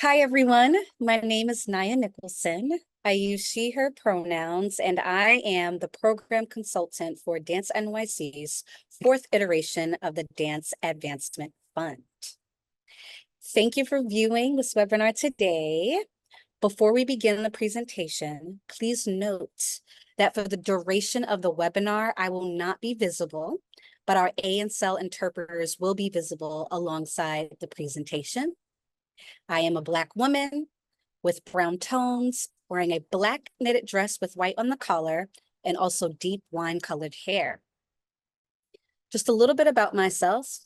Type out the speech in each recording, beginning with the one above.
Hi, everyone. My name is Nicholson. I use she, her pronouns, and I am the program consultant for Dance NYC's fourth iteration of the Dance Advancement Fund. Thank you for viewing this webinar today. Before we begin the presentation, please note that for the duration of the webinar, I will not be visible, but our ANSL interpreters will be visible alongside the presentation. I am a Black woman with brown tones, wearing a black knitted dress with white on the collar, and also deep wine-colored hair. Just a little bit about myself.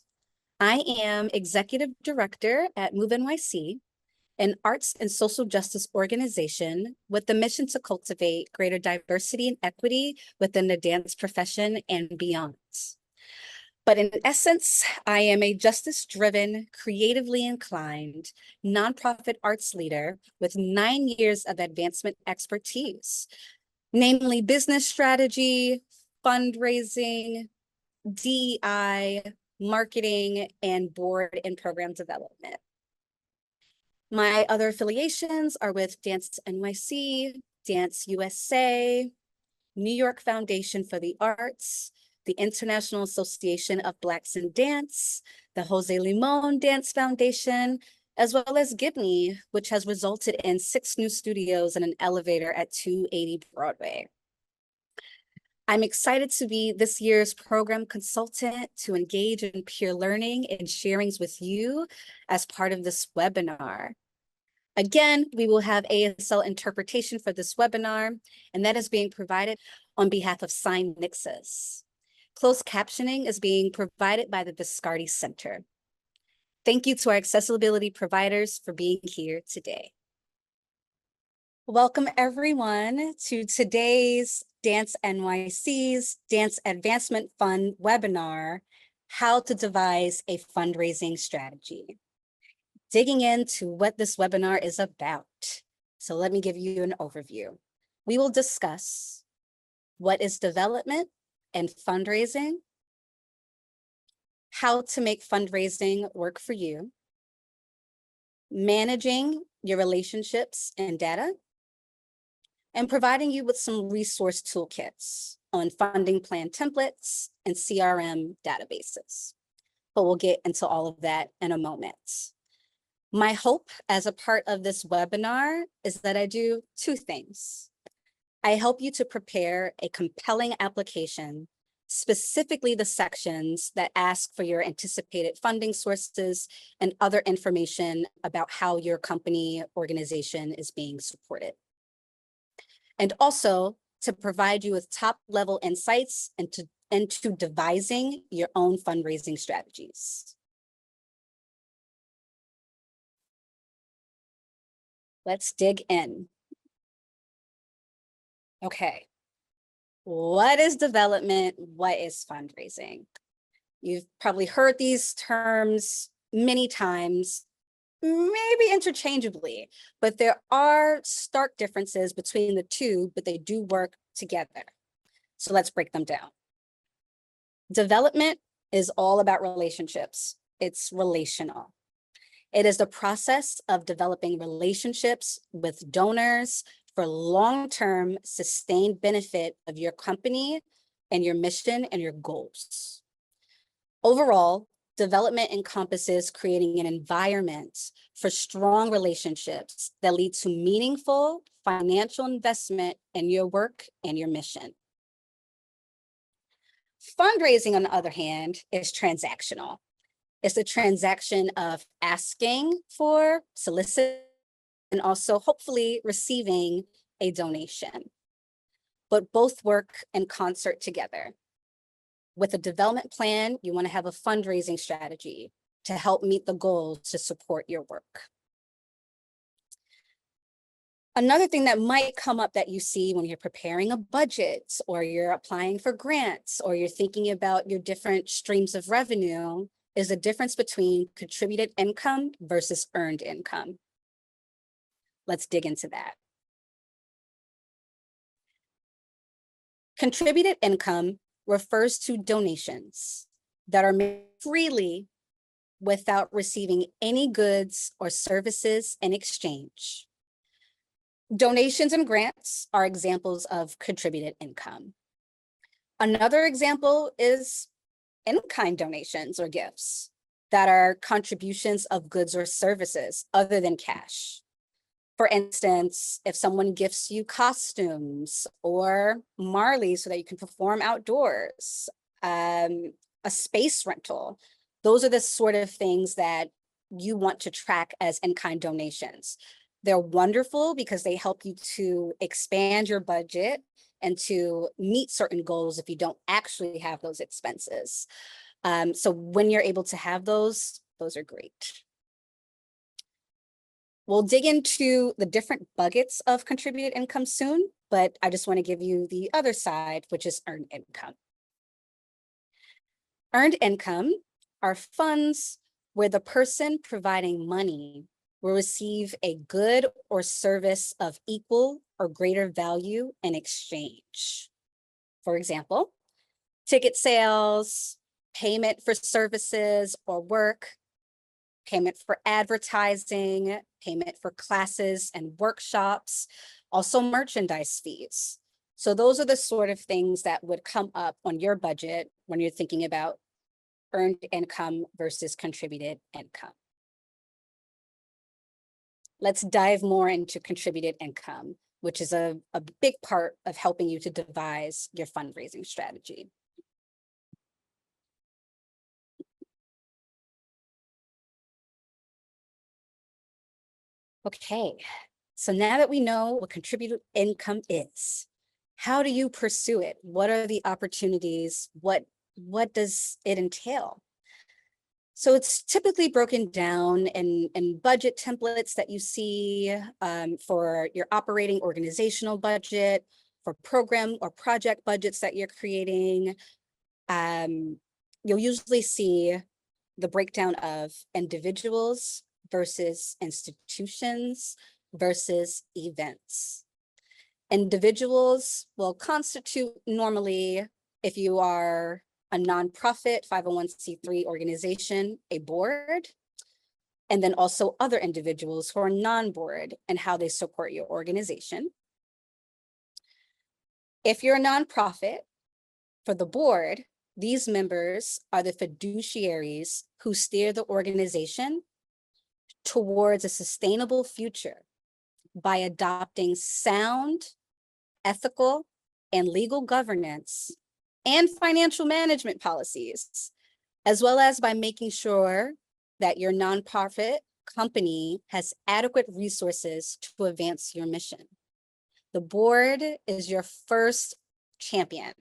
I am Executive Director at Move NYC, an arts and social justice organization with the mission to cultivate greater diversity and equity within the dance profession and beyond. But in essence, I am a justice-driven, creatively inclined, nonprofit arts leader with 9 years of advancement expertise, namely business strategy, fundraising, DEI, marketing, and board and program development. My other affiliations are with Dance NYC, Dance USA, New York Foundation for the Arts, the International Association of Blacks in Dance, the Jose Limon Dance Foundation, as well as Gibney, which has resulted in 6 new studios and an elevator at 280 Broadway. I'm excited to be this year's program consultant to engage in peer learning and sharings with you as part of this webinar. Again, we will have ASL interpretation for this webinar, and that is being provided on behalf of Sign Nixus. Closed captioning is being provided by the Viscardi Center. Thank you to our accessibility providers for being here today. Welcome everyone to today's Dance NYC's Dance Advancement Fund webinar, How to Devise a Fundraising Strategy. Digging into what this webinar is about. So let me give you an overview. We will discuss what is development and fundraising, how to make fundraising work for you, managing your relationships and data, and providing you with some resource toolkits on funding plan templates and CRM databases. But we'll get into all of that in a moment. My hope as a part of this webinar is that I do 2 things. I help you to prepare a compelling application, specifically the sections that ask for your anticipated funding sources and other information about how your company organization is being supported. And also to provide you with top-level insights into devising your own fundraising strategies. Let's dig in. Okay, what is development? What is fundraising? You've probably heard these terms many times, maybe interchangeably, but there are stark differences between the two, but they do work together. So let's break them down. Development is all about relationships. It's relational. It is the process of developing relationships with donors for long-term sustained benefit of your company and your mission and your goals. Overall, development encompasses creating an environment for strong relationships that lead to meaningful financial investment in your work and your mission. Fundraising, on the other hand, is transactional. It's the transaction of asking for, soliciting, and also hopefully receiving a donation. But both work in concert together. With a development plan, you want to have a fundraising strategy to help meet the goals to support your work. Another thing that might come up that you see when you're preparing a budget, or you're applying for grants, or you're thinking about your different streams of revenue, is the difference between contributed income versus earned income. Let's dig into that. Contributed income refers to donations that are made freely without receiving any goods or services in exchange. Donations and grants are examples of contributed income. Another example is in-kind donations or gifts that are contributions of goods or services other than cash. For instance, if someone gifts you costumes or Marley so that you can perform outdoors, a space rental, those are the sort of things that you want to track as in-kind donations. They're wonderful because they help you to expand your budget and to meet certain goals if you don't actually have those expenses. So when you're able to have those are great. We'll dig into the different buckets of contributed income soon, but I just want to give you the other side, which is earned income. Earned income are funds where the person providing money will receive a good or service of equal or greater value in exchange. For example, ticket sales, payment for services or work, payment for advertising, payment for classes and workshops, also merchandise fees. So those are the sort of things that would come up on your budget when you're thinking about earned income versus contributed income. Let's dive more into contributed income, which is a big part of helping you to devise your fundraising strategy. Okay, so now that we know what contributed income is, how do you pursue it? What are the opportunities? What does it entail? So it's typically broken down in budget templates that you see for your operating organizational budget, for program or project budgets that you're creating. You'll usually see the breakdown of individuals versus institutions versus events. Individuals will constitute normally, if you are a nonprofit 501c3 organization, a board, and then also other individuals who are non-board and how they support your organization. If you're a nonprofit, for the board, these members are the fiduciaries who steer the organization towards a sustainable future by adopting sound, ethical, and legal governance and financial management policies, as well as by making sure that your nonprofit company has adequate resources to advance your mission. The board is your first champion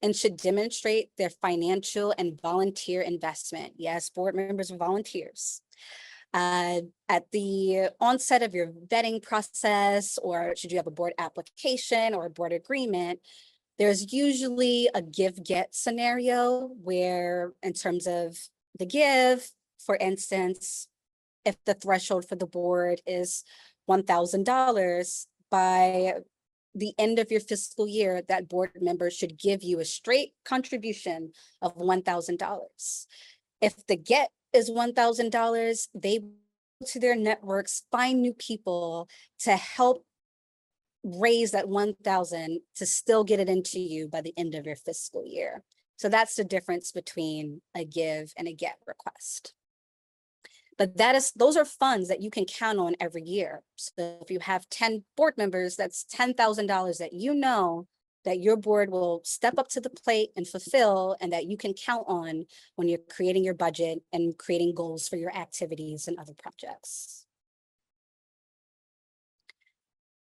and should demonstrate their financial and volunteer investment. Yes, board members are volunteers. At the onset of your vetting process, or should you have a board application or a board agreement, there's usually a give-get scenario where, in terms of the give, for instance, if the threshold for the board is $1,000, by the end of your fiscal year, that board member should give you a straight contribution of $1,000. If the get is $1,000, they go to their networks, find new people to help raise that 1,000 to still get it into you by the end of your fiscal year. So that's the difference between a give and a get request. But those are funds that you can count on every year. So if you have 10 board members, that's $10,000 that you know that your board will step up to the plate and fulfill, and that you can count on when you're creating your budget and creating goals for your activities and other projects.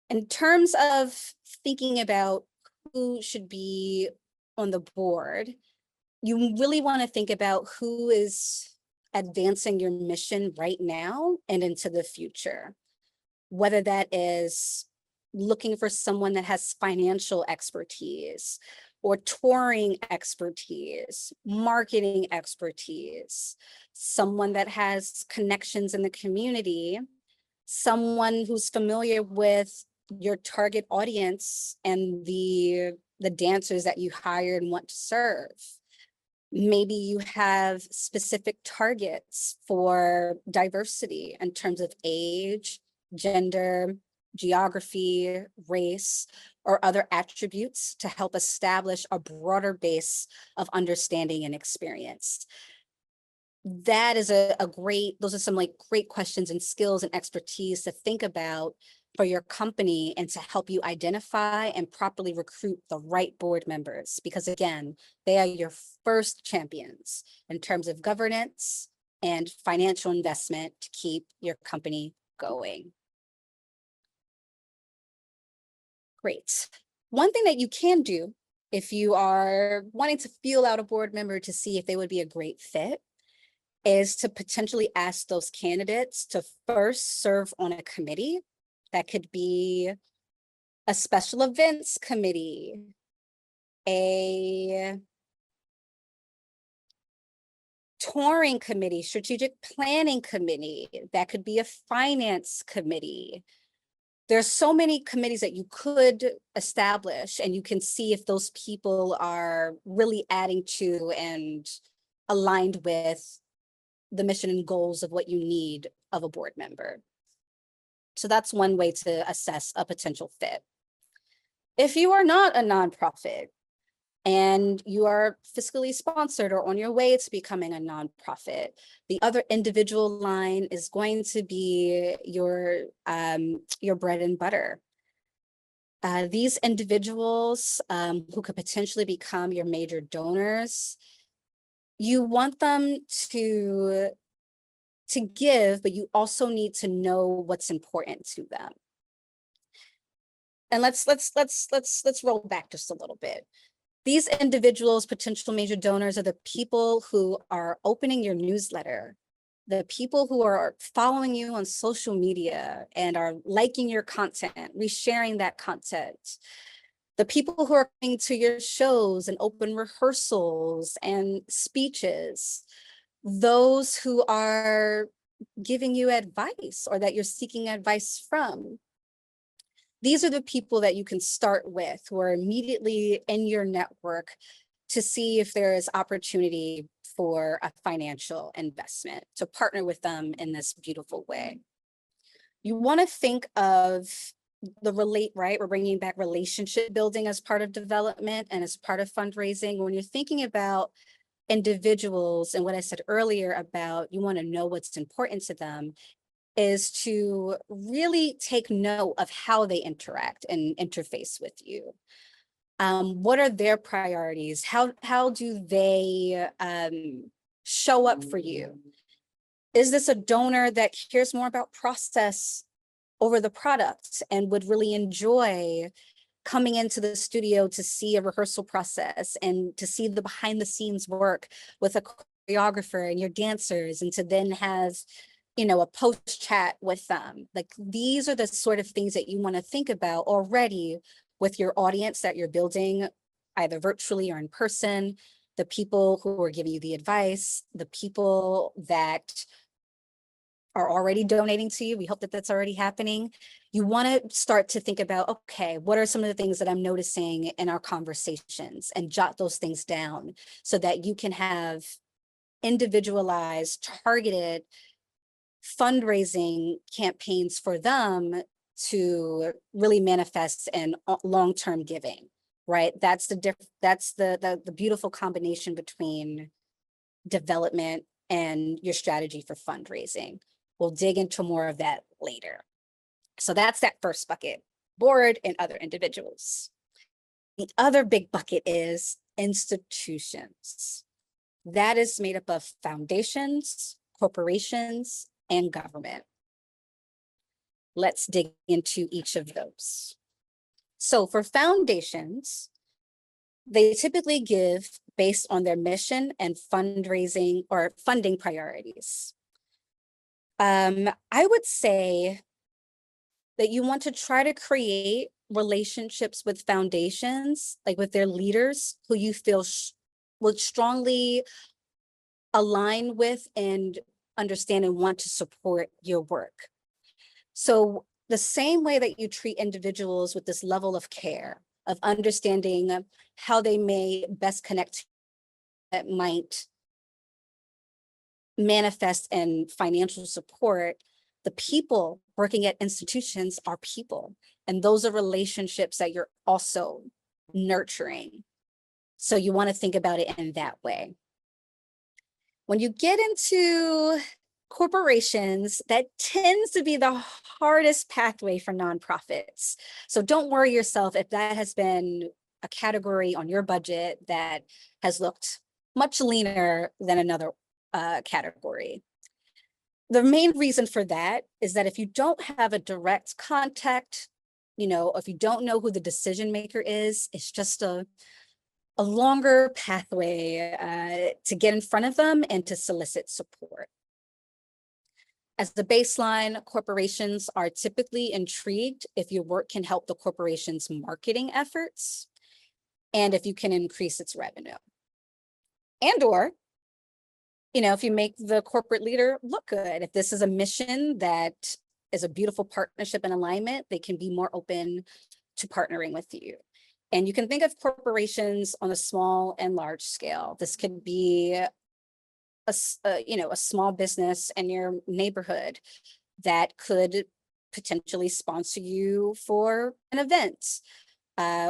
In terms of thinking about who should be on the board, you really want to think about who is advancing your mission right now and into the future, whether that is looking for someone that has financial expertise or touring expertise, marketing expertise, someone that has connections in the community, someone who's familiar with your target audience and the dancers that you hire and want to serve. Maybe you have specific targets for diversity in terms of age, gender, geography, race, or other attributes to help establish a broader base of understanding and experience. That is those are some like great questions and skills and expertise to think about for your company and to help you identify and properly recruit the right board members. Because again, they are your first champions in terms of governance and financial investment to keep your company going. Great. One thing that you can do if you are wanting to feel out a board member to see if they would be a great fit is to potentially ask those candidates to first serve on a committee. That could be a special events committee, a touring committee, strategic planning committee. That could be a finance committee. There's so many committees that you could establish, and you can see if those people are really adding to and aligned with the mission and goals of what you need of a board member. So that's one way to assess a potential fit. If you are not a nonprofit and you are fiscally sponsored or on your way to becoming a nonprofit, the other individual line is going to be your bread and butter. These individuals who could potentially become your major donors, you want them to give, but you also need to know what's important to them. And let's roll back just a little bit. These individuals, potential major donors, are the people who are opening your newsletter, the people who are following you on social media and are liking your content, resharing that content, the people who are coming to your shows and open rehearsals and speeches, those who are giving you advice or that you're seeking advice from. These are the people that you can start with who are immediately in your network to see if there is opportunity for a financial investment, to partner with them in this beautiful way. You want to think of right? We're bringing back relationship building as part of development and as part of fundraising. When you're thinking about individuals and what I said earlier about you want to know what's important to them, is to really take note of how they interact and interface with you. What are their priorities? How do they show up for you? Is this a donor that cares more about process over the product and would really enjoy coming into the studio to see a rehearsal process and to see the behind the scenes work with a choreographer and your dancers, and to then have a post chat with them? Like, these are the sort of things that you want to think about already with your audience that you're building, either virtually or in person, the people who are giving you the advice, the people that are already donating to you. We hope that that's already happening. You want to start to think about, okay, what are some of the things that I'm noticing in our conversations, and jot those things down so that you can have individualized, targeted fundraising campaigns for them to really manifest in long-term giving, right? That's the beautiful combination between development and your strategy for fundraising. We'll dig into more of that later. So that's that first bucket, board and other individuals. The other big bucket is institutions. That is made up of foundations, corporations, and government. Let's dig into each of those. So for foundations, they typically give based on their mission and fundraising or funding priorities. I would say that you want to try to create relationships with foundations, like with their leaders who you feel would strongly align with and understand and want to support your work. So the same way that you treat individuals with this level of care, of understanding how they may best connect might manifest in financial support, the people working at institutions are people. And those are relationships that you're also nurturing. So you want to think about it in that way. When you get into corporations, that tends to be the hardest pathway for nonprofits. So don't worry yourself if that has been a category on your budget that has looked much leaner than another category. The main reason for that is that if you don't have a direct contact, if you don't know who the decision maker is, it's just a longer pathway to get in front of them and to solicit support. As the baseline, corporations are typically intrigued if your work can help the corporation's marketing efforts and if you can increase its revenue. And/or, if you make the corporate leader look good, if this is a mission that is a beautiful partnership and alignment, they can be more open to partnering with you. And you can think of corporations on a small and large scale. This could be a small business in your neighborhood that could potentially sponsor you for an event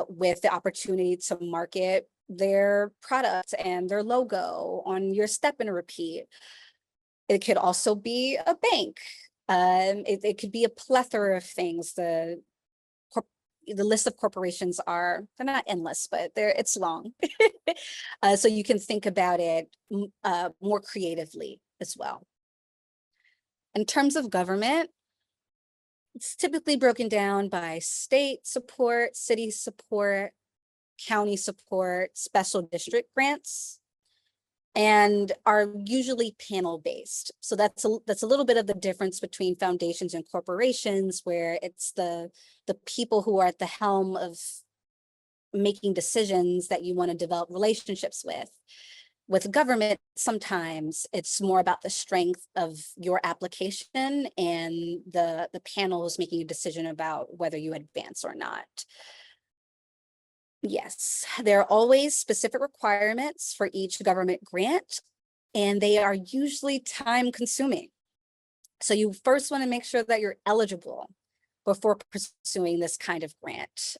with the opportunity to market their product and their logo on your step and repeat. It could also be a bank. It could be a plethora of things. The list of corporations they're not endless, but it's long. So you can think about it more creatively as well. In terms of government, it's typically broken down by state support, city support, county support, special district grants, and are usually panel-based. So that's a little bit of the difference between foundations and corporations, where it's the people who are at the helm of making decisions that you want to develop relationships with. With government, sometimes it's more about the strength of your application and the panels making a decision about whether you advance or not. Yes, there are always specific requirements for each government grant, and they are usually time consuming. So you first want to make sure that you're eligible before pursuing this kind of grant.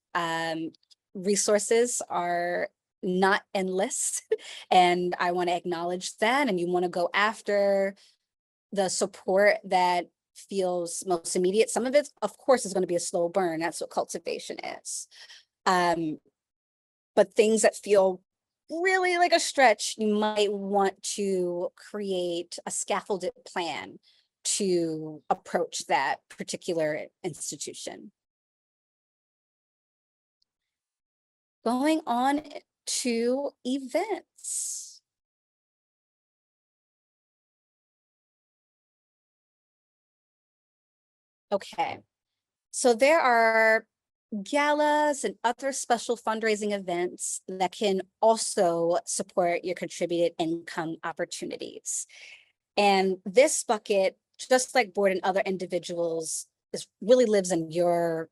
Resources are not endless, and I want to acknowledge that. And you want to go after the support that feels most immediate. Some of it, of course, is going to be a slow burn. That's what cultivation is. But things that feel really like a stretch, you might want to create a scaffolded plan to approach that particular institution. Going on to events. Okay, so there are galas and other special fundraising events that can also support your contributed income opportunities. And this bucket, just like board and other individuals, really lives in your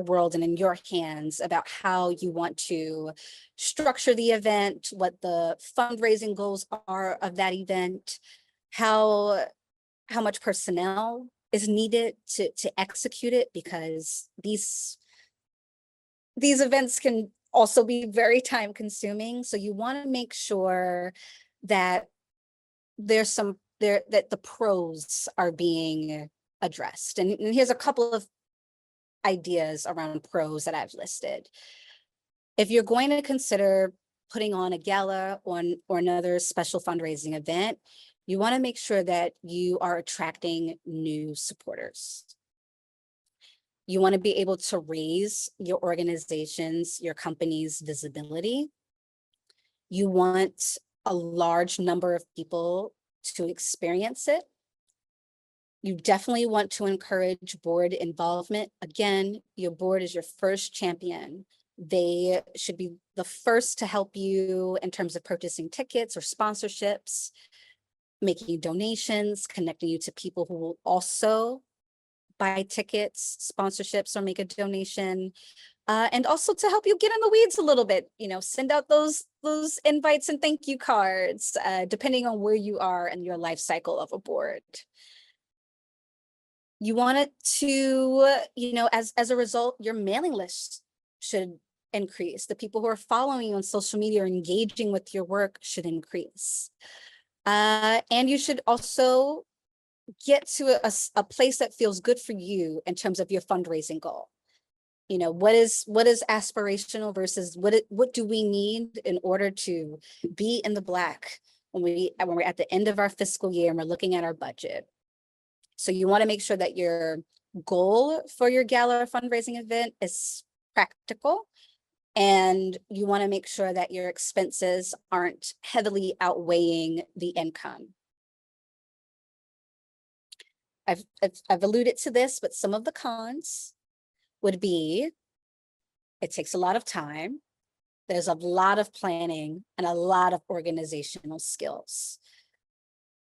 world and in your hands about how you want to structure the event, what the fundraising goals are of that event, how much personnel is needed to execute it, because these events can also be very time consuming. So you want to make sure that that the pros are being addressed. And here's a couple of ideas around pros that I've listed. If you're going to consider putting on a gala or another special fundraising event, you want to make sure that you are attracting new supporters. You want to be able to raise your organization's, your company's visibility. You want a large number of people to experience it. You definitely want to encourage board involvement. Again, your board is your first champion. They should be the first to help you in terms of purchasing tickets or sponsorships, making donations, connecting you to people who will also buy tickets, sponsorships, or make a donation. And also to help you get in the weeds a little bit, send out those invites and thank you cards, depending on where you are in your life cycle of a board. You want it to, as a result, your mailing list should increase. The people who are following you on social media or engaging with your work should increase. And you should also get to a place that feels good for you in terms of your fundraising goal. What is aspirational versus what do we need in order to be in the black when we're at the end of our fiscal year and we're looking at our budget. So you want to make sure that your goal for your gala or fundraising event is practical, and you want to make sure that your expenses aren't heavily outweighing the income. I've alluded to this, but some of the cons would be, it takes a lot of time. There's a lot of planning and a lot of organizational skills.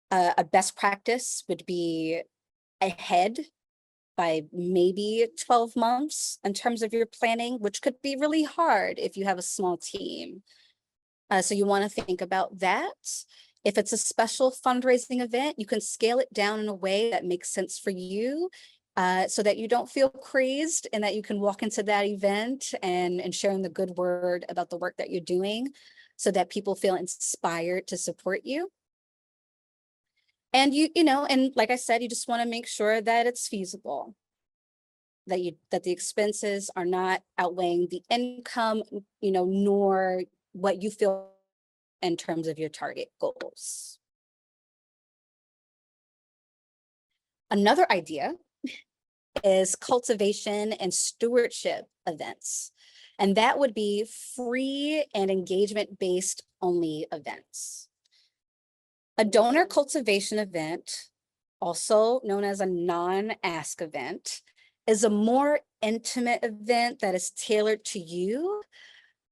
A best practice would be ahead by maybe 12 months in terms of your planning, which could be really hard if you have a small team. So you want to think about that. If it's a special fundraising event, you can scale it down in a way that makes sense for you, so that you don't feel crazed and that you can walk into that event and sharing the good word about the work that you're doing so that people feel inspired to support you. And and like I said, you just want to make sure that it's feasible, that the expenses are not outweighing the income, nor what you feel in terms of your target goals. Another idea is cultivation and stewardship events. And that would be free and engagement-based only events. A donor cultivation event, also known as a non-ask event, is a more intimate event that is tailored to you,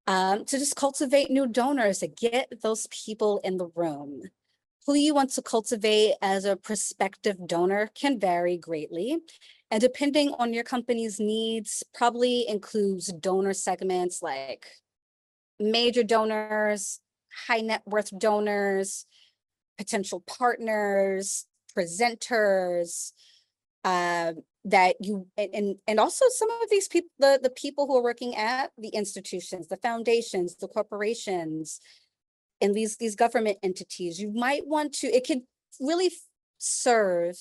to just cultivate new donors, to get those people in the room. Who you want to cultivate as a prospective donor can vary greatly. And depending on your company's needs, probably includes donor segments like major donors, high net worth donors, potential partners, presenters, that you, and also some of these people, the people who are working at the institutions, the foundations, the corporations, and these government entities. You might want to, it could really serve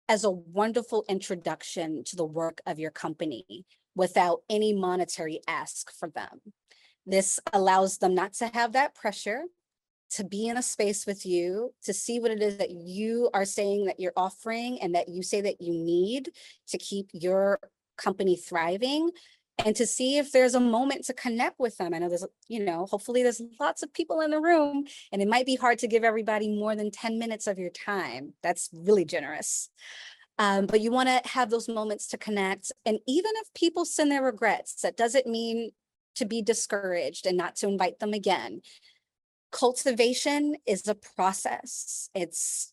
as a wonderful introduction to the work of your company without any monetary ask for them. This allows them not to have that pressure, to be in a space with you, to see what it is that you are saying that you're offering and that you say that you need to keep your company thriving, and to see if there's a moment to connect with them. I know there's, hopefully there's lots of people in the room, and it might be hard to give everybody more than 10 minutes of your time. That's really generous. But you want to have those moments to connect. And even if people send their regrets, that doesn't mean to be discouraged and not to invite them again. Cultivation is a process. It's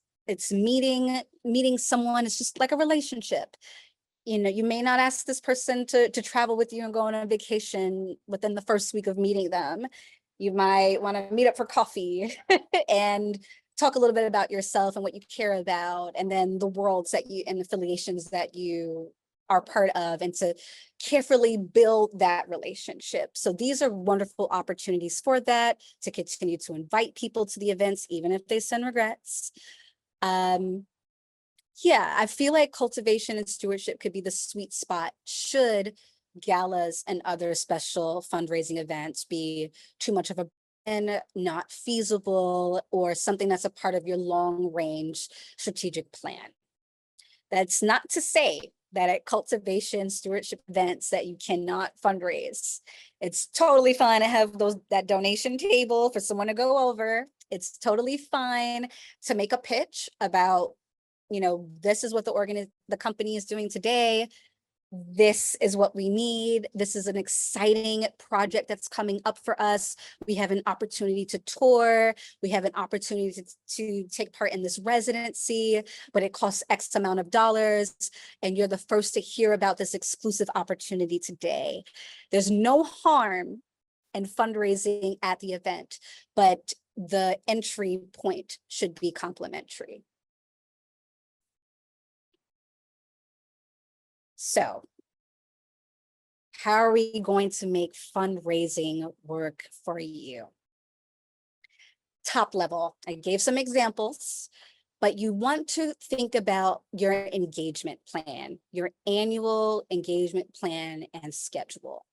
meeting someone. It's just like a relationship. You may not ask this person to travel with you and go on a vacation within the first week of meeting them. You might want to meet up for coffee and talk a little bit about yourself and what you care about, and then the worlds that you and affiliations that you are part of, and to carefully build that relationship. So these are wonderful opportunities for that, to continue to invite people to the events, even if they send regrets. Yeah, I feel like cultivation and stewardship could be the sweet spot should galas and other special fundraising events be too much of a and not feasible, or something that's a part of your long range strategic plan. That's not to say that at cultivation stewardship events that you cannot fundraise. It's totally fine to have that donation table for someone to go over. It's totally fine to make a pitch about, this is what the company is doing today. this is what we need. This is an exciting project that's coming up for us. We have an opportunity to tour. We have an opportunity to take part in this residency, but it costs X amount of dollars. And you're the first to hear about this exclusive opportunity today. There's no harm in fundraising at the event, but the entry point should be complimentary. So how are we going to make fundraising work for you? Top level, I gave some examples, but you want to think about your engagement plan, your annual engagement plan and schedule.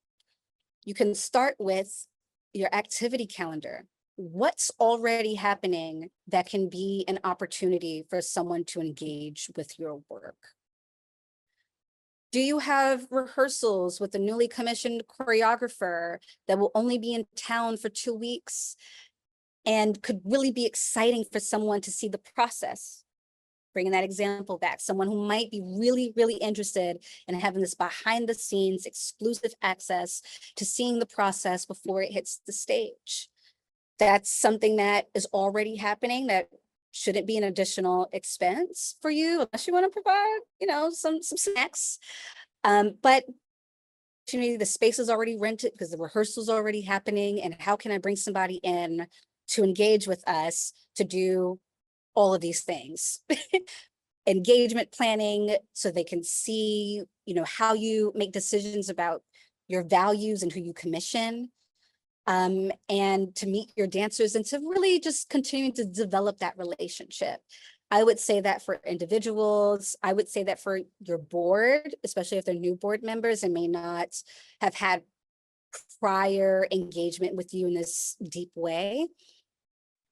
You can start with your activity calendar. What's already happening that can be an opportunity for someone to engage with your work? Do you have rehearsals with a newly commissioned choreographer that will only be in town for 2 weeks and could really be exciting for someone to see the process? Bringing that example back, someone who might be really, really interested in having this behind the scenes exclusive access to seeing the process before it hits the stage. That's something that is already happening that shouldn't be an additional expense for you unless you want to provide, some snacks. But the space is already rented because the rehearsal's already happening. And how can I bring somebody in to engage with us to do all of these things? Engagement planning so they can see, how you make decisions about your values and who you commission. And to meet your dancers and to really just continue to develop that relationship. I would say that for individuals, I would say that for your board, especially if they're new board members and may not have had prior engagement with you in this deep way.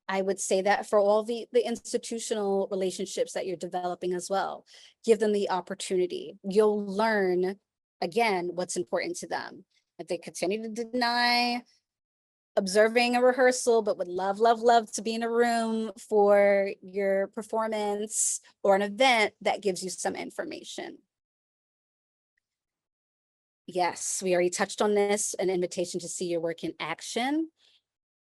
I would say that for all the institutional relationships that you're developing as well, give them the opportunity. You'll learn, again, what's important to them. If they continue to deny observing a rehearsal, but would love, love, love to be in a room for your performance or an event, that gives you some information. Yes, we already touched on this, an invitation to see your work in action.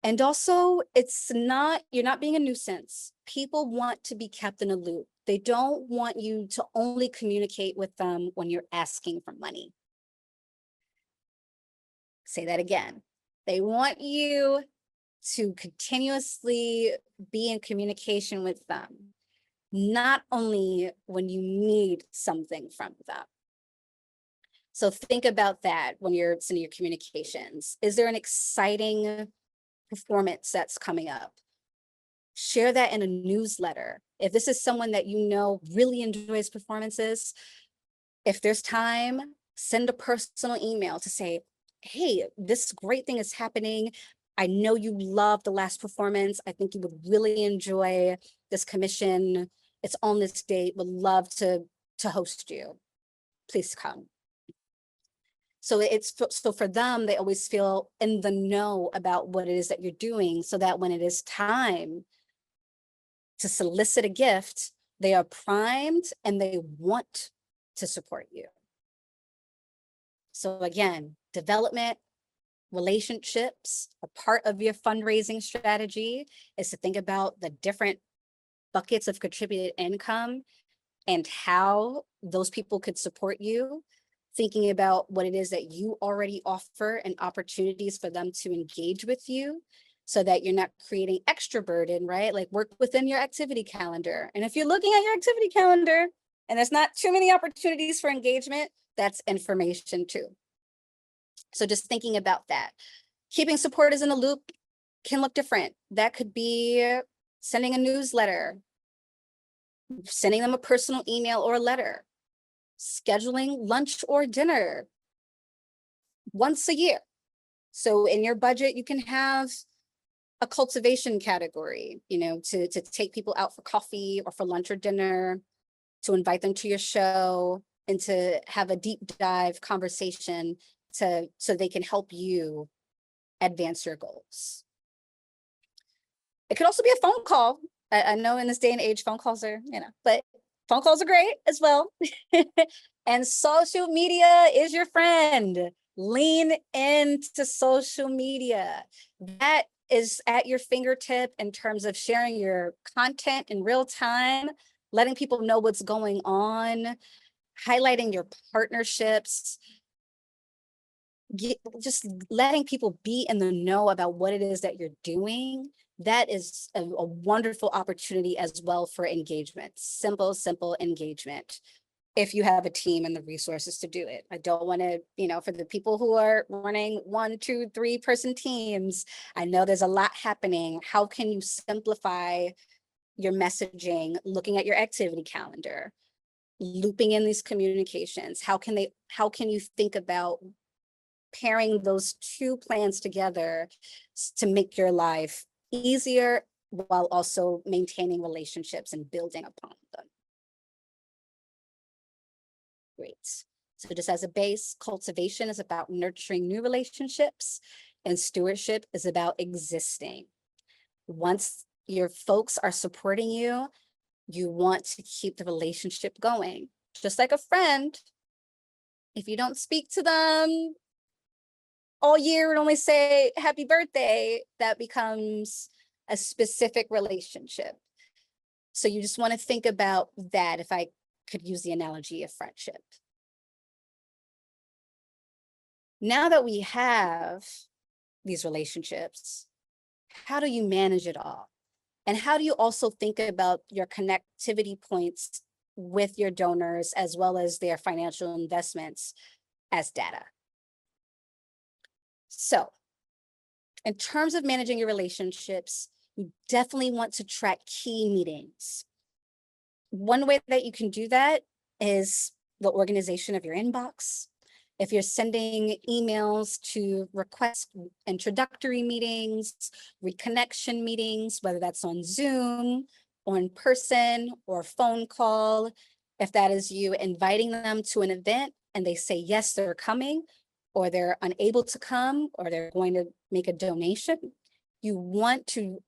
And also, you're not being a nuisance. People want to be kept in a loop. They don't want you to only communicate with them when you're asking for money. Say that again. They want you to continuously be in communication with them, not only when you need something from them. So think about that when you're sending your communications. Is there an exciting performance that's coming up? Share that in a newsletter. If this is someone that really enjoys performances, if there's time, send a personal email to say, hey, this great thing is happening. I know you love the last performance. I think you would really enjoy this commission. It's on this date. Would love to host you. Please come. So so for them, they always feel in the know about what it is that you're doing, so that when it is time to solicit a gift, they are primed and they want to support you. So again, development, relationships, a part of your fundraising strategy is to think about the different buckets of contributed income and how those people could support you, thinking about what it is that you already offer and opportunities for them to engage with you so that you're not creating extra burden, right? Like work within your activity calendar. And if you're looking at your activity calendar and there's not too many opportunities for engagement, that's information too. So just thinking about that. Keeping supporters in the loop can look different. That could be sending a newsletter, sending them a personal email or a letter, scheduling lunch or dinner once a year. So in your budget, you can have a cultivation category, to take people out for coffee or for lunch or dinner, to invite them to your show and to have a deep dive conversation so they can help you advance your goals. It could also be a phone call. I know in this day and age, phone calls are, but phone calls are great as well. And social media is your friend. Lean into social media. That is at your fingertip in terms of sharing your content in real time, letting people know what's going on, highlighting your partnerships, just letting people be in the know about what it is that you're doing. That is a wonderful opportunity as well for engagement. Simple engagement, if you have a team and the resources to do it. I don't want to, for the people who are running 1, 2, 3 person teams, I know there's a lot happening. How can you simplify your messaging, looking at your activity calendar, looping in these communications? How can you think about pairing those two plans together to make your life easier while also maintaining relationships and building upon them? Great. So just as a base, cultivation is about nurturing new relationships, and stewardship is about existing. Once your folks are supporting you, you want to keep the relationship going. Just like a friend, if you don't speak to them all year and only say happy birthday, that becomes a specific relationship. So you just want to think about that, if I could use the analogy of friendship. Now that we have these relationships, how do you manage it all? And how do you also think about your connectivity points with your donors as well as their financial investments as data? So in terms of managing your relationships, you definitely want to track key meetings. One way that you can do that is the organization of your inbox. If you're sending emails to request introductory meetings, reconnection meetings, whether that's on Zoom or in person or phone call, if that is you inviting them to an event and they say, yes, they're coming, or they're unable to come, or they're going to make a donation, you want to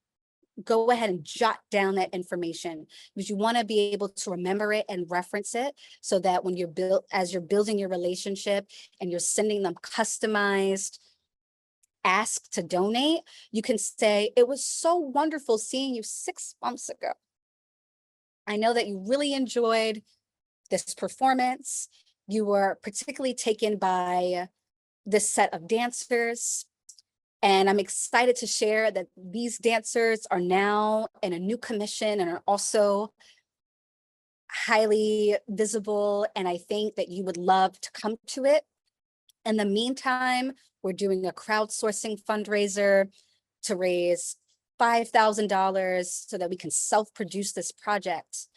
go ahead and jot down that information, because you want to be able to remember it and reference it, so that when as you're building your relationship and you're sending them customized ask to donate, you can say, it was so wonderful seeing you 6 months ago. I know that you really enjoyed this performance. You were particularly taken by this set of dancers. And I'm excited to share that these dancers are now in a new commission and are also highly visible. And I think that you would love to come to it. In the meantime, we're doing a crowdsourcing fundraiser to raise $5,000 so that we can self-produce this project,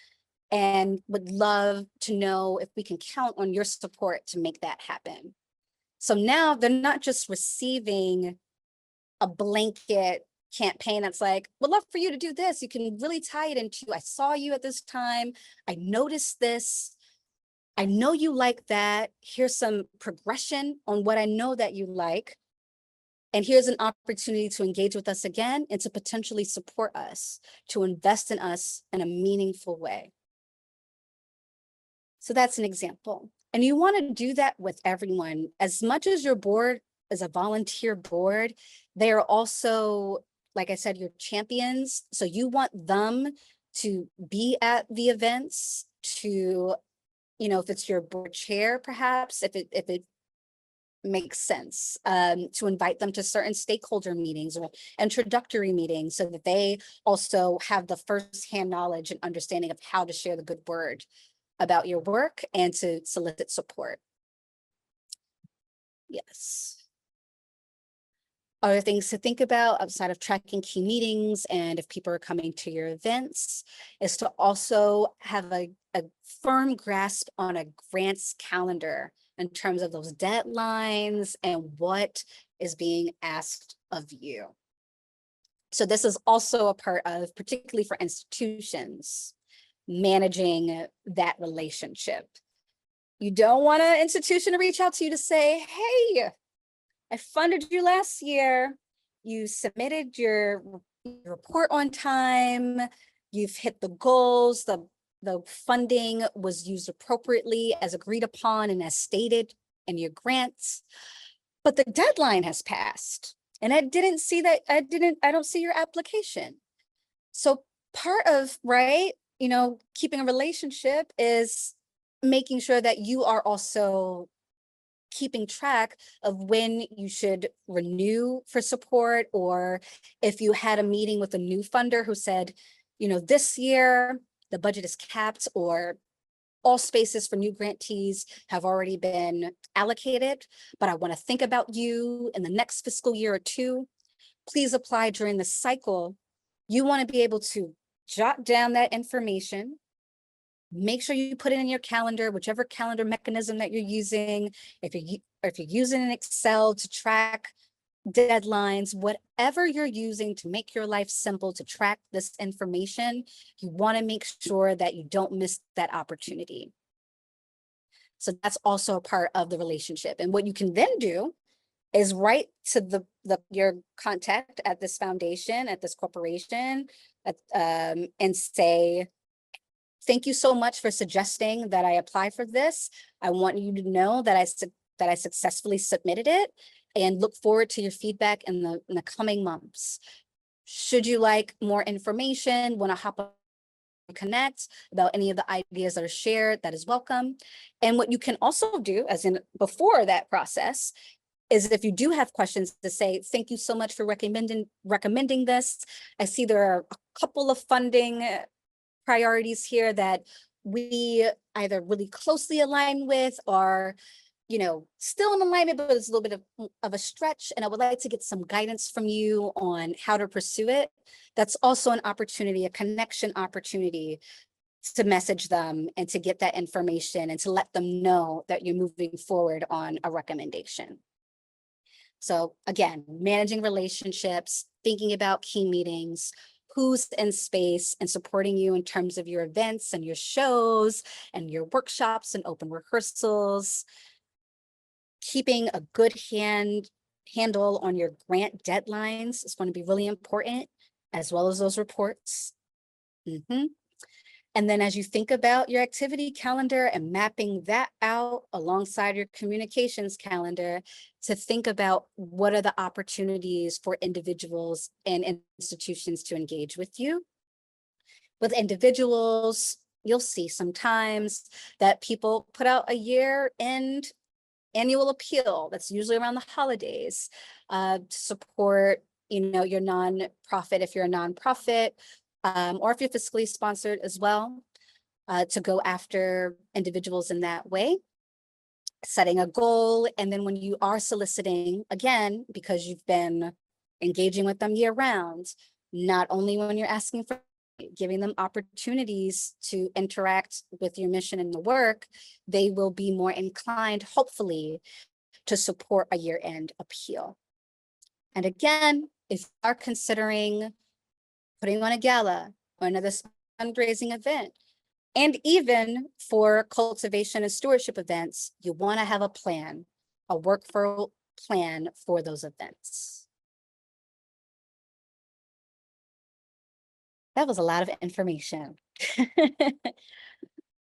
and would love to know if we can count on your support to make that happen. So now they're not just receiving a blanket campaign that's like, would love for you to do this. You can really tie it into, I saw you at this time, I noticed this, I know you like that. Here's some progression on what I know that you like. And here's an opportunity to engage with us again and to potentially support us, to invest in us in a meaningful way. So that's an example. And you want to do that with everyone. As much as your board is a volunteer board, they are also, like I said, your champions. So you want them to be at the events, to, if it's your board chair, perhaps, if it makes sense, to invite them to certain stakeholder meetings or introductory meetings, so that they also have the firsthand knowledge and understanding of how to share the good word about your work and to solicit support. Yes. Other things to think about outside of tracking key meetings and if people are coming to your events is to also have a firm grasp on a grants calendar in terms of those deadlines and what is being asked of you. So this is also a part of, particularly for institutions, managing that relationship. You don't want an institution to reach out to you to say, hey, I funded you last year, you submitted your report on time, you've hit the goals, the the funding was used appropriately as agreed upon and as stated in your grants, but the deadline has passed and I didn't see that, I don't see your application. So part of, right, keeping a relationship is making sure that you are also keeping track of when you should renew for support, or if you had a meeting with a new funder who said, this year the budget is capped, or all spaces for new grantees have already been allocated, but I want to think about you in the next fiscal year or two. Please apply during the cycle. You want to be able to jot down that information. Make sure you put it in your calendar, whichever calendar mechanism that you're using. If you're using an Excel to track deadlines, whatever you're using to make your life simple to track this information, you want to make sure that you don't miss that opportunity. So that's also a part of the relationship. And what you can then do is write to your contact at this foundation, at this corporation, and say, thank you so much for suggesting that I apply for this. I want you to know that I successfully submitted it, and look forward to your feedback in the coming months. Should you like more information, want to hop on, connect about any of the ideas that are shared, that is welcome. And what you can also do, as in before that process, is if you do have questions, to say, thank you so much for recommending this. I see there are a couple of funding priorities here that we either really closely align with, or still in alignment, but it's a little bit of a stretch, and I would like to get some guidance from you on how to pursue it. That's also an opportunity, a connection opportunity, to message them and to get that information and to let them know that you're moving forward on a recommendation. So again, managing relationships, thinking about key meetings, who's in space, and supporting you in terms of your events and your shows and your workshops and open rehearsals. Keeping a good handle on your grant deadlines is going to be really important, as well as those reports. And then as you think about your activity calendar and mapping that out alongside your communications calendar, to think about what are the opportunities for individuals and institutions to engage with you. With individuals, you'll see sometimes that people put out a year-end annual appeal that's usually around the holidays, to support your nonprofit, if you're a nonprofit, or if you're fiscally sponsored as well, to go after individuals in that way, setting a goal. And then when you are soliciting, again, because you've been engaging with them year round, not only when you're asking for, giving them opportunities to interact with your mission and the work, they will be more inclined, hopefully, to support a year-end appeal. And again, if you are considering putting on a gala or another fundraising event, and even for cultivation and stewardship events, you want to have a plan, a workflow plan for those events. That was a lot of information.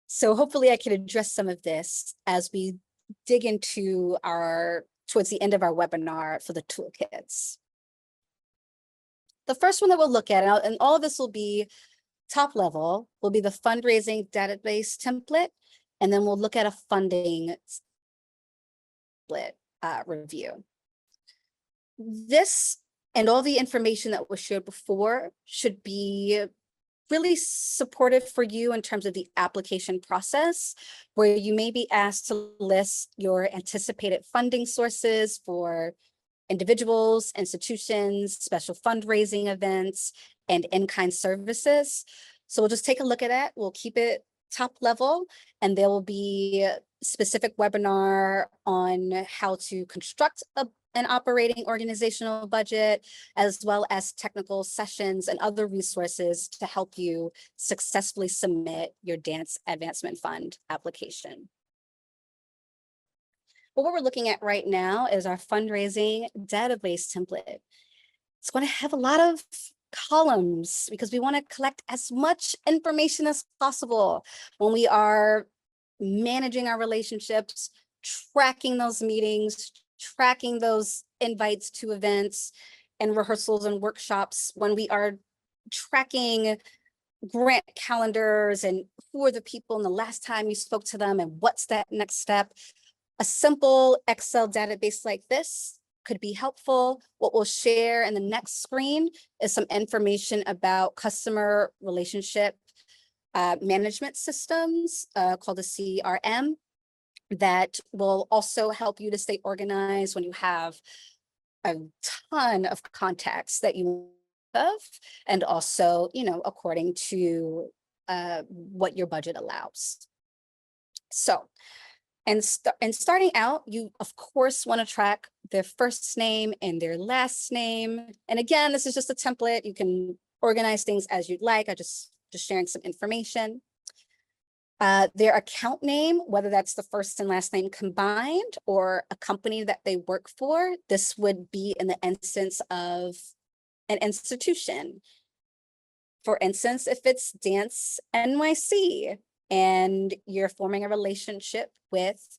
So hopefully I can address some of this as we dig into towards the end of our webinar for the toolkits. The first one that we'll look at, and all of this will be top level, will be the fundraising database template, and then we'll look at a funding split review. This and all the information that was shared before should be really supportive for you in terms of the application process, where you may be asked to list your anticipated funding sources for individuals, institutions, special fundraising events, and in-kind services. So we'll just take a look at that. We'll keep it top level, and there will be a specific webinar on how to construct an operating organizational budget, as well as technical sessions and other resources to help you successfully submit your Dance Advancement Fund application. But what we're looking at right now is our fundraising database template. It's going to have a lot of columns because we want to collect as much information as possible when we are managing our relationships, tracking those meetings, tracking those invites to events and rehearsals and workshops, when we are tracking grant calendars and who are the people and the last time you spoke to them and what's that next step. A simple Excel database like this could be helpful. What we'll share in the next screen is some information about customer relationship management systems called a CRM that will also help you to stay organized when you have a ton of contacts that you have, and also, you know, according to what your budget allows. So, and starting out, you of course want to track their first name and their last name. And again, this is just a template. You can organize things as you'd like. I just sharing some information. Their account name, whether that's the first and last name combined or a company that they work for. This would be in the instance of an institution. For instance, if it's Dance NYC and you're forming a relationship with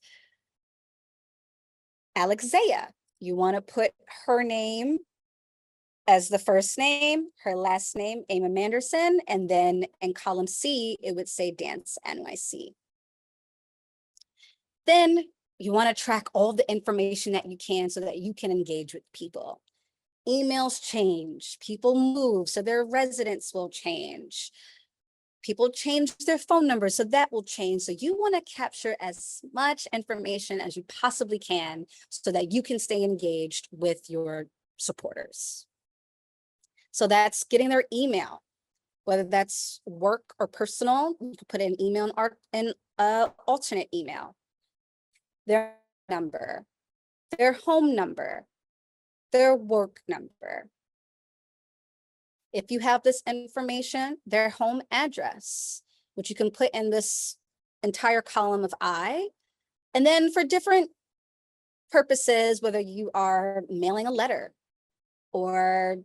Alexea, you want to put her name as the first name, her last name, Emma Manderson, and then in column C, it would say Dance NYC. Then you want to track all the information that you can so that you can engage with people. Emails change, people move, so their residence will change. People change their phone number, so that will change. So you want to capture as much information as you possibly can so that you can stay engaged with your supporters. So that's getting their email, whether that's work or personal. You can put an email in alternate email. Their number, their home number, their work number. If you have this information, their home address, which you can put in this entire column of I. And then for different purposes, whether you are mailing a letter or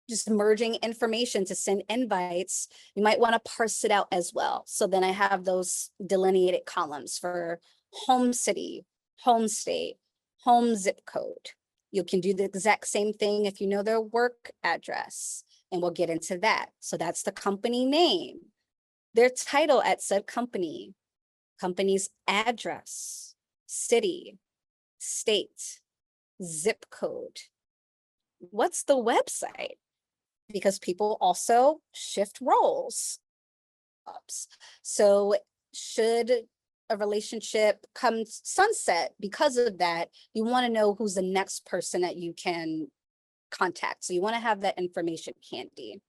just merging information to send invites, you might want to parse it out as well. So then I have those delineated columns for home city, home state, home zip code. You can do the exact same thing if you know their work address, and we'll get into that. So that's the company name, their title at said company, company's address, city, state, zip code. What's the website? Because people also shift roles. So should a relationship come sunset because of that, you want to know who's the next person that you can contact. So you want to have that information handy.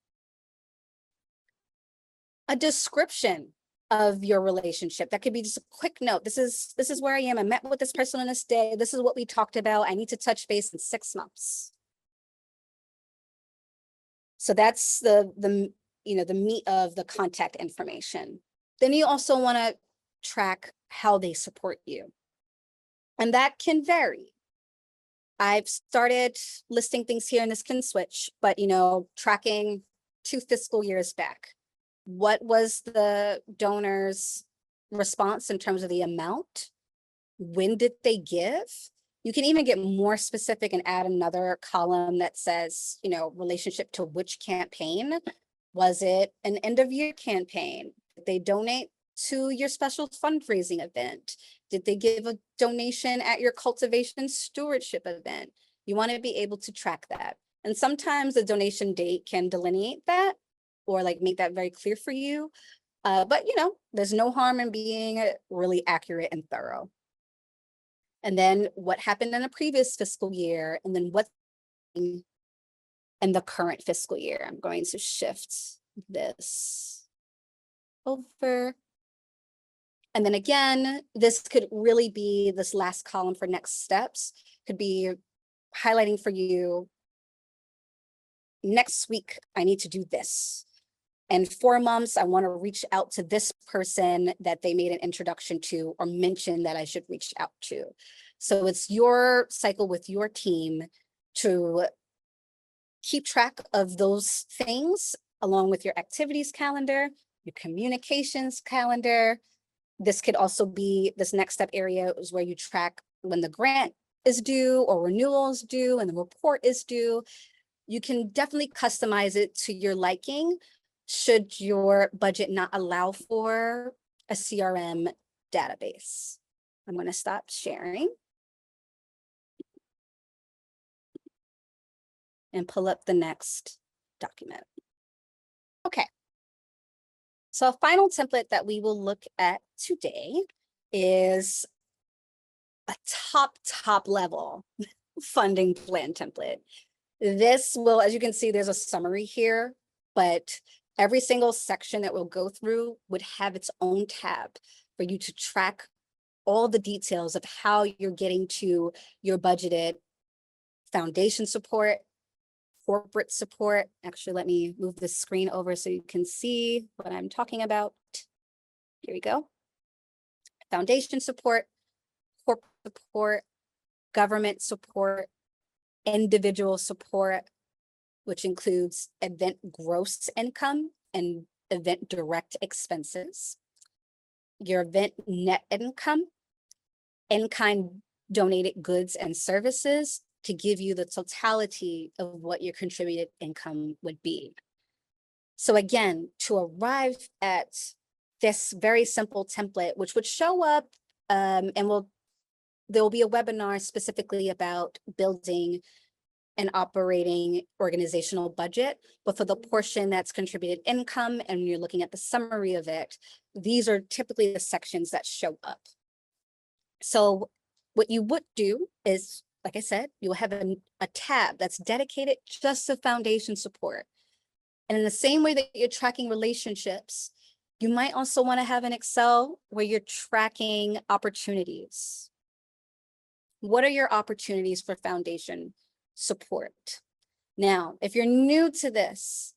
A description of your relationship. That could be just a quick note. This is where I am. I met with this person on this day. This is what we talked about. I need to touch base in 6 months. So that's the meat of the contact information. Then you also want to track how they support you. And that can vary. I've started listing things here, and this can switch, but tracking 2 fiscal years back. What was the donor's response in terms of the amount? When did they give? You can even get more specific and add another column that says, relationship to which campaign. Was it an end of year campaign? Did they donate to your special fundraising event? Did they give a donation at your cultivation stewardship event? You want to be able to track that. And sometimes the donation date can delineate that or make that very clear for you. But there's no harm in being really accurate and thorough. And then what happened in a previous fiscal year, and then what's in the current fiscal year. I'm going to shift this over. And then again, this could really be this last column for next steps, could be highlighting for you, next week, I need to do this. And 4 months, I want to reach out to this person that they made an introduction to or mentioned that I should reach out to. So it's your cycle with your team to keep track of those things along with your activities calendar, your communications calendar. This could also be, this next step area is where you track when the grant is due or renewals due and the report is due. You can definitely customize it to your liking should your budget not allow for a CRM database. I'm going to stop sharing and pull up the next document. Okay. So a final template that we will look at today is a top level funding plan template. This will, as you can see, there's a summary here, but every single section that we'll go through would have its own tab for you to track all the details of how you're getting to your budgeted foundation support, corporate support. Actually, let me move the screen over so you can see what I'm talking about. Here we go. Foundation support, corporate support, government support, individual support, which includes event gross income and event direct expenses, your event net income, in-kind donated goods and services to give you the totality of what your contributed income would be. So again, to arrive at this very simple template, which would show up and there will be a webinar specifically about building and operating organizational budget, but for the portion that's contributed income and you're looking at the summary of it, these are typically the sections that show up. So what you would do is, like I said, you'll have a tab that's dedicated just to foundation support. And in the same way that you're tracking relationships, you might also want to have an Excel where you're tracking opportunities. What are your opportunities for foundation support? Now, if you're new to this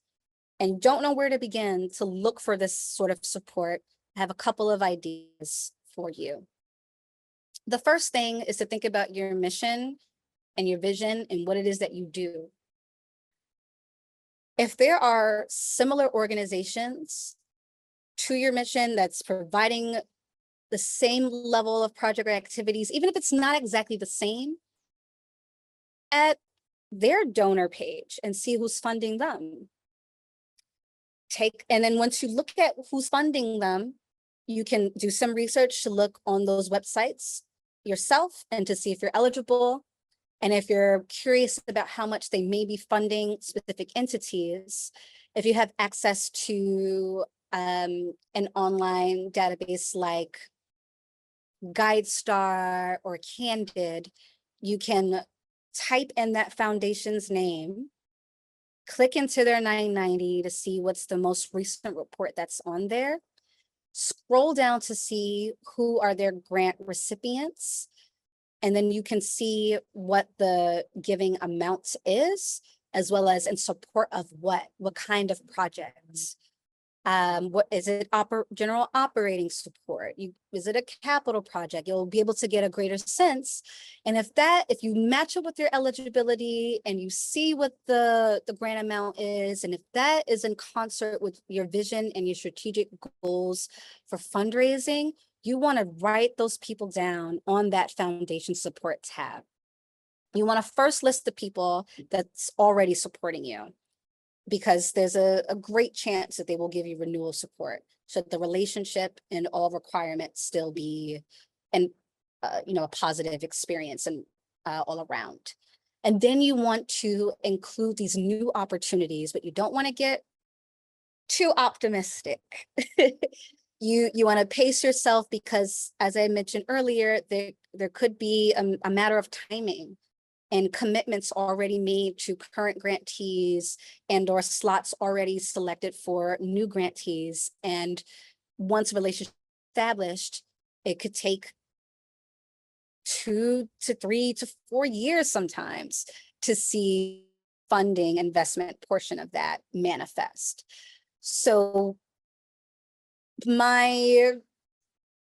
and don't know where to begin to look for this sort of support, I have a couple of ideas for you. The first thing is to think about your mission and your vision and what it is that you do. If there are similar organizations to your mission that's providing the same level of project or activities, even if it's not exactly the same, at their donor page and see who's funding them. And then once you look at who's funding them, you can do some research to look on those websites yourself and to see if you're eligible. And if you're curious about how much they may be funding specific entities, if you have access to an online database like GuideStar or Candid, you can type in that foundation's name, click into their 990 to see what's the most recent report that's on there, scroll down to see who are their grant recipients, and then you can see what the giving amount is, as well as in support of what kind of projects. What is it? General operating support? Is it a capital project? You'll be able to get a greater sense. And if you match up with your eligibility and you see what the grant amount is, and if that is in concert with your vision and your strategic goals for fundraising, you want to write those people down on that foundation support tab. You want to first list the people that's already supporting you, because there's a great chance that they will give you renewal support. Should the relationship and all requirements still be a positive experience and all around. And then you want to include these new opportunities, but you don't want to get too optimistic. You want to pace yourself because, as I mentioned earlier, there could be a matter of timing and commitments already made to current grantees and or slots already selected for new grantees. And once a relationship is established, it could take 2 to 3 to 4 years sometimes to see funding investment portion of that manifest. So my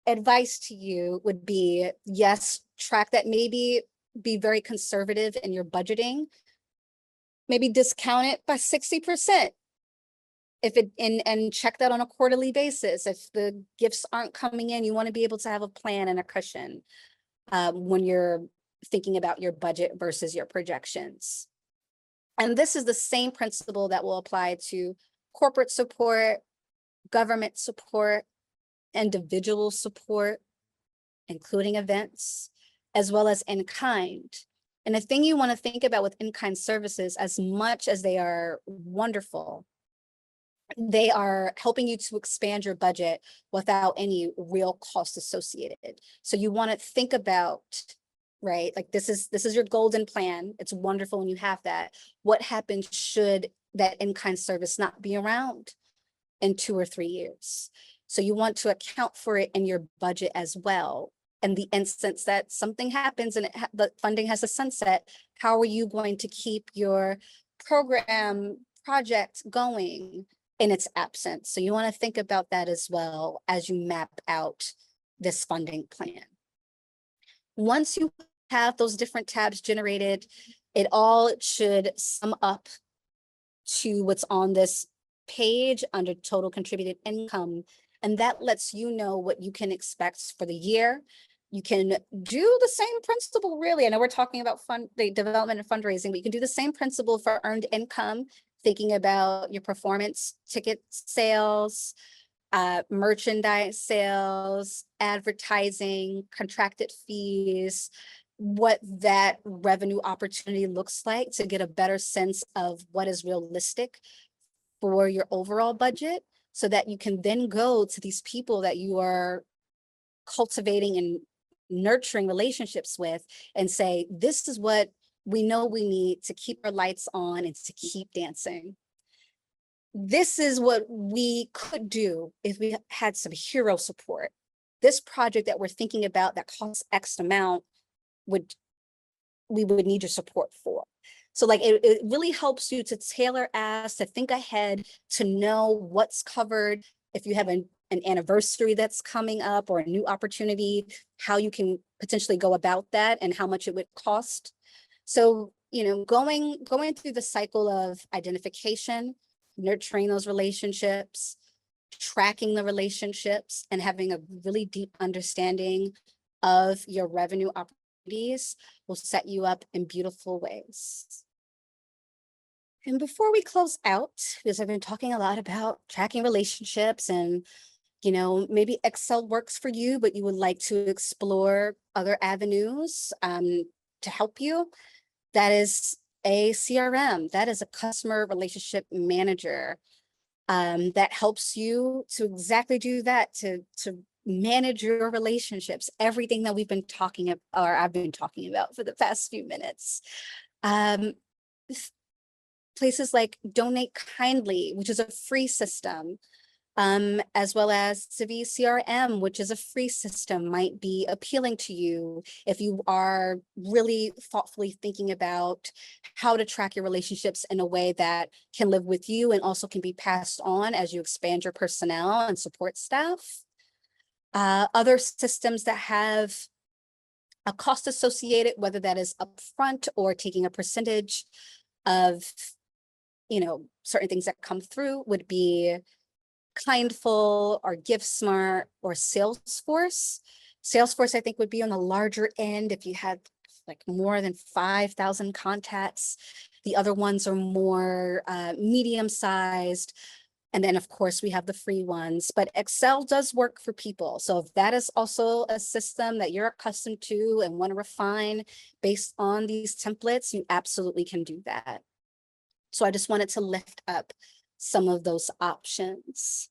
advice to you would be, yes, track that, maybe be very conservative in your budgeting, maybe discount it by 60%. If it and check that on a quarterly basis. If the gifts aren't coming in, you want to be able to have a plan and a cushion when you're thinking about your budget versus your projections. And this is the same principle that will apply to corporate support, government support, individual support, including events, as well as in kind. And the thing you want to think about with in-kind services, as much as they are wonderful, they are helping you to expand your budget without any real cost associated. So you want to think about, right? Like this is your golden plan. It's wonderful when you have that. What happens should that in-kind service not be around in 2 or 3 years? So you want to account for it in your budget as well. In the instance that something happens and the funding has a sunset, how are you going to keep your program project going in its absence? So you want to think about that as well as you map out this funding plan. Once you have those different tabs generated, it all should sum up to what's on this page under total contributed income. And that lets you know what you can expect for the year. You can do the same principle, really. I know we're talking about the development and fundraising, but you can do the same principle for earned income, thinking about your performance ticket sales, merchandise sales, advertising, contracted fees, what that revenue opportunity looks like to get a better sense of what is realistic for your overall budget, so that you can then go to these people that you are cultivating and nurturing relationships with and say, this is what we know we need to keep our lights on and to keep dancing. This is what we could do if we had some hero support. This project that we're thinking about that costs X amount, we would need your support for. So like it really helps you to tailor ask, to think ahead, to know what's covered. If you have an anniversary that's coming up or a new opportunity, how you can potentially go about that and how much it would cost. So, you know, going through the cycle of identification, nurturing those relationships, tracking the relationships, and having a really deep understanding of your revenue opportunities will set you up in beautiful ways. And before we close out, because I've been talking a lot about tracking relationships and, you know, maybe Excel works for you, but you would like to explore other avenues to help you. That is a CRM, that is a customer relationship manager that helps you to exactly do that, to manage your relationships, everything that we've been talking about, or I've been talking about for the past few minutes. Places like Donate Kindly, which is a free system, as well as Devise CRM, which is a free system, might be appealing to you if you are really thoughtfully thinking about how to track your relationships in a way that can live with you and also can be passed on as you expand your personnel and support staff. Other systems that have a cost associated, whether that is upfront or taking a percentage of, you know, certain things that come through, would be Kindful or GiveSmart or Salesforce. Salesforce, I think, would be on the larger end if you had like more than 5,000 contacts. The other ones are more medium-sized. And then, of course, we have the free ones. But Excel does work for people. So if that is also a system that you're accustomed to and want to refine based on these templates, you absolutely can do that. So I just wanted to lift up some of those options.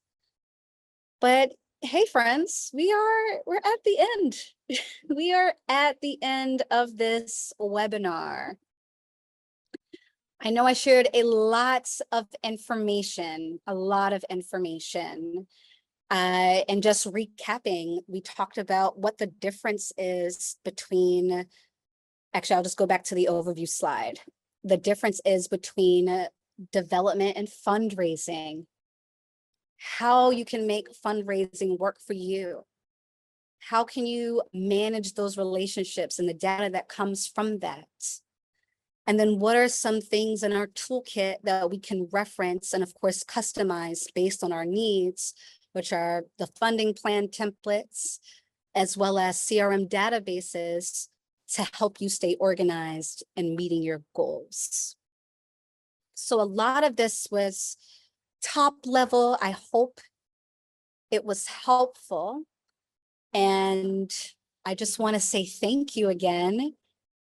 But hey, friends, we're at the end. We are at the end of this webinar. I know I shared a lot of information. And just recapping, we talked about what the difference is between, actually, I'll just go back to the overview slide. The difference is between development and fundraising, how you can make fundraising work for you. How can you manage those relationships and the data that comes from that? And then what are some things in our toolkit that we can reference and of course customize based on our needs, which are the funding plan templates, as well as CRM databases to help you stay organized and meeting your goals. So a lot of this was top level. I hope it was helpful. And I just want to say thank you again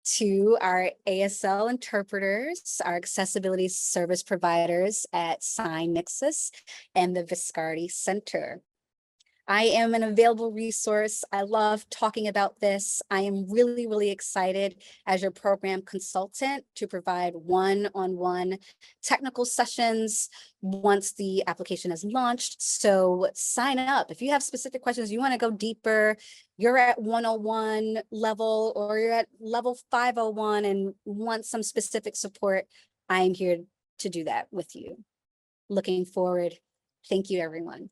to our ASL interpreters, our accessibility service providers at Sign Nexus and the Viscardi Center. I am an available resource. I love talking about this. I am really, really excited as your program consultant to provide one-on-one technical sessions once the application is launched. So sign up. If you have specific questions, you want to go deeper, you're at 101 level or you're at level 501 and want some specific support, I'm here to do that with you. Looking forward. Thank you, everyone.